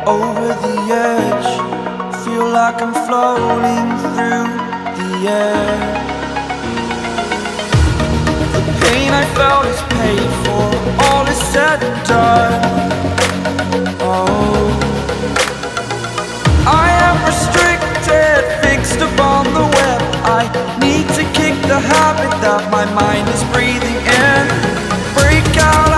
over the edge. Feel like I'm floating through the air. The pain I felt is paid for, all is said and done. Oh, I am restricted, fixed upon the web. I need to kick the habit that my mind is breathing.